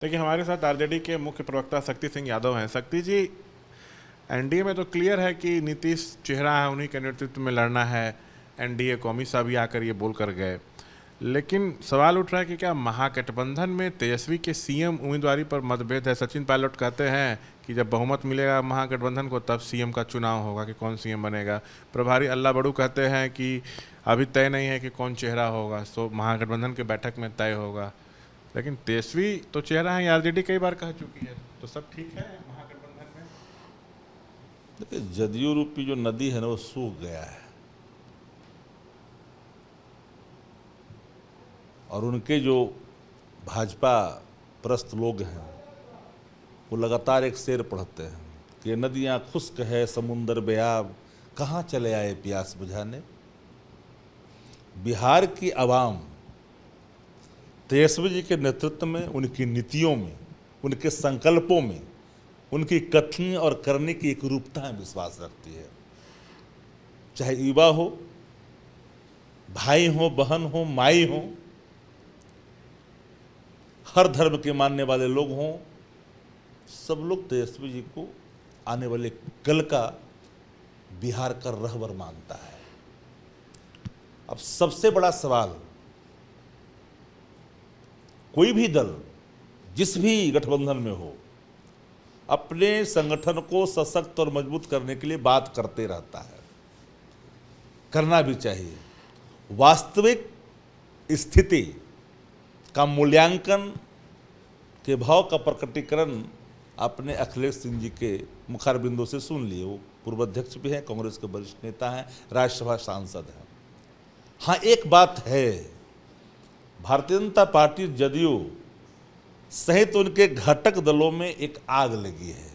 देखिए, हमारे साथ आरजेडी के मुख्य प्रवक्ता शक्ति सिंह यादव हैं। शक्ति जी, एनडीए में तो क्लियर है कि नीतीश चेहरा है, उन्हीं के नेतृत्व में लड़ना है। एनडीए को अमित शाह भी आकर ये बोल कर गए, लेकिन सवाल उठ रहा है कि क्या महागठबंधन में तेजस्वी के सीएम उम्मीदवारी पर मतभेद है। सचिन पायलट कहते हैं कि जब बहुमत मिलेगा महागठबंधन को तब सीएम का चुनाव होगा कि कौन सीएम बनेगा। प्रभारी अल्लाह बड़ू कहते हैं कि अभी तय नहीं है कि कौन चेहरा होगा, तो महागठबंधन की बैठक में तय होगा। लेकिन तेजस्वी तो चेहरा है, आरजेडी कई बार कह चुकी है, तो सब ठीक है महागठबंधन में। देखिए, जदयू रूपी जो नदी है ना वो सूख गया है और उनके जो भाजपा प्रस्त लोग हैं वो लगातार एक शेर पढ़ते हैं कि नदियां खुश्क है समुंदर बेआब, कहाँ चले आए प्यास बुझाने। बिहार की आवाम तेजस्वी जी के नेतृत्व में, उनकी नीतियों में, उनके संकल्पों में, उनकी कथनी और करने की एक रूपता में विश्वास रखती है। चाहे युवा हो, भाई हो, बहन हो, माई हो, हर धर्म के मानने वाले लोग हों, सब लोग तेजस्वी जी को आने वाले कल का बिहार का रहबर मानता है। अब सबसे बड़ा सवाल, कोई भी दल जिस भी गठबंधन में हो अपने संगठन को सशक्त और मजबूत करने के लिए बात करते रहता है, करना भी चाहिए। वास्तविक स्थिति का मूल्यांकन के भाव का प्रकटीकरण आपने अखिलेश सिंह जी के मुखारबिंदों से सुन लिए। वो पूर्व अध्यक्ष भी हैं, कांग्रेस के वरिष्ठ नेता हैं, राज्यसभा सांसद हैं। हाँ, एक बात है, भारतीय जनता पार्टी जदयू सहित उनके घटक दलों में एक आग लगी है।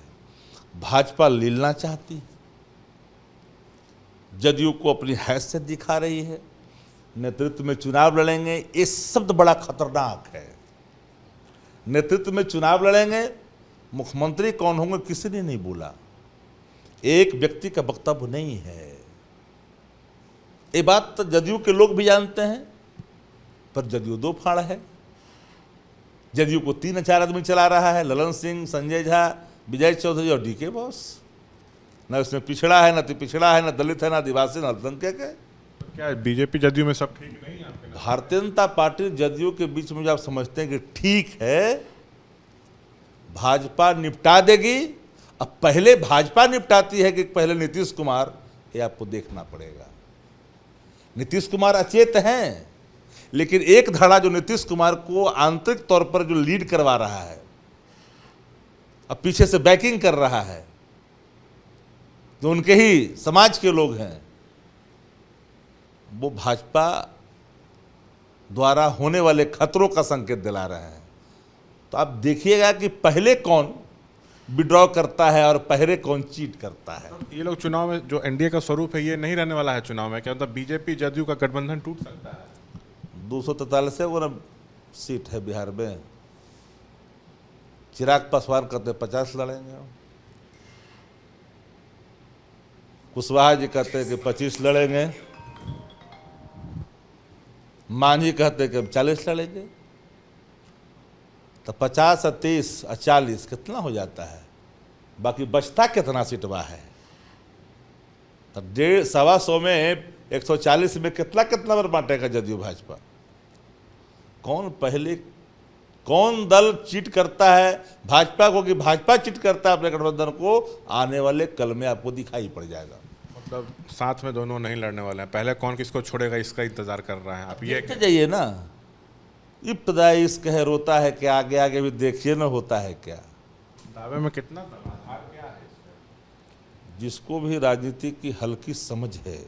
भाजपा लीलना चाहती, जदयू को अपनी हैसियत दिखा रही है, नेतृत्व में चुनाव लड़ेंगे। ये शब्द बड़ा खतरनाक है। नेतृत्व में चुनाव लड़ेंगे, मुख्यमंत्री कौन होंगे किसी ने नहीं बोला, एक व्यक्ति का वक्तव्य नहीं है। ये बात तो जदयू के लोग भी जानते हैं, पर जदयू दो फाड़ है। जदयू को 3-4 आदमी चला रहा है, ललन सिंह, संजय झा, विजय चौधरी और डीके बॉस। न उसमें पिछड़ा है, न पिछड़ा है, न दलित है, न आदिवासी, न अल्पसंख्यक है। क्या बीजेपी जदयू में सब ठीक नहीं है आपके? भारतीय जनता पार्टी जदयू के बीच में जो आप समझते हैं कि ठीक है, भाजपा निपटा देगी। अब पहले भाजपा निपटाती है कि पहले नीतीश कुमार, ये आपको देखना पड़ेगा। नीतीश कुमार अचेत हैं, लेकिन एक धड़ा जो नीतीश कुमार को आंतरिक तौर पर जो लीड करवा रहा है, अब पीछे से बैकिंग कर रहा है, जो उनके ही समाज के लोग हैं, वो भाजपा द्वारा होने वाले खतरों का संकेत दिला रहे हैं। तो आप देखिएगा कि पहले कौन विड्रॉ करता है और पहले कौन चीट करता है। ये लोग चुनाव में जो एनडीए का स्वरूप है ये नहीं रहने वाला है चुनाव में। क्या मतलब बीजेपी जदयू का गठबंधन टूट सकता है? 243 वो ना सीट है बिहार में। चिराग पासवान कहते 50 लड़ेंगे, कुशवाहा जी कहते हैं कि 25 लड़ेंगे, मांझी कहते हैं कि 40 लड़ेंगे। तो 50 और 30 और 40 कितना हो जाता है? बाकी बचता कितना सीटवा है? तो 150 में 140 में कितना कितना बार बांटेगा जदयू भाजपा? कौन दल चीट करता है भाजपा को कि भाजपा चीट करता है अपने गठबंधन को, आने वाले कल में आपको दिखाई पड़ जाएगा। मतलब साथ में दोनों नहीं लड़ने वाले हैं, पहले कौन किसको छोड़ेगा इसका इंतजार कर रहे हैं आप। ये जाइए ना, इब्तदाई इश्क है, रोता है क्या, आगे आगे भी देखिए ना होता है क्या। दावे में कितना आधार क्या है इसमें? जिसको भी राजनीति की हल्की समझ है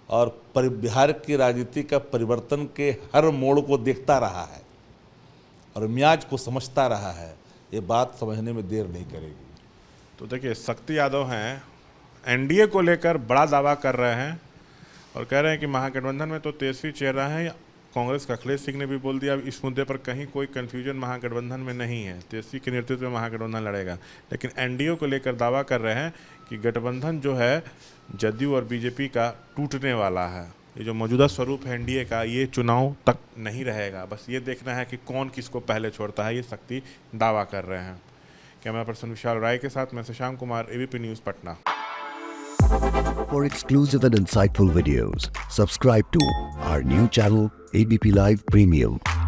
और बिहार की राजनीति का परिवर्तन के हर मोड़ को देखता रहा है और मियाज को समझता रहा है, ये बात समझने में देर नहीं करेगी। तो देखिए, शक्ति यादव हैं, एनडीए को लेकर बड़ा दावा कर रहे हैं और कह रहे हैं कि महागठबंधन में तो तेजस्वी चेहरा है। कांग्रेस का अखिलेश सिंह ने भी बोल दिया इस मुद्दे पर कहीं कोई कन्फ्यूजन महागठबंधन में नहीं है, तेजस्वी के नेतृत्व में महागठबंधन लड़ेगा। लेकिन एनडीए को लेकर दावा कर रहे हैं कि गठबंधन जो है जदयू और बीजेपी का टूटने वाला है। ये जो मौजूदा स्वरूप है एनडीए का, ये चुनाव तक नहीं रहेगा। बस ये देखना है कि कौन किसको पहले छोड़ता है, ये शक्ति दावा कर रहे हैं। कैमरा पर्सन विशाल राय के साथ मैं Shashank Kumar, ABP news Patna. For exclusive and insightful videos, subscribe to our new channel ABP Live Premium.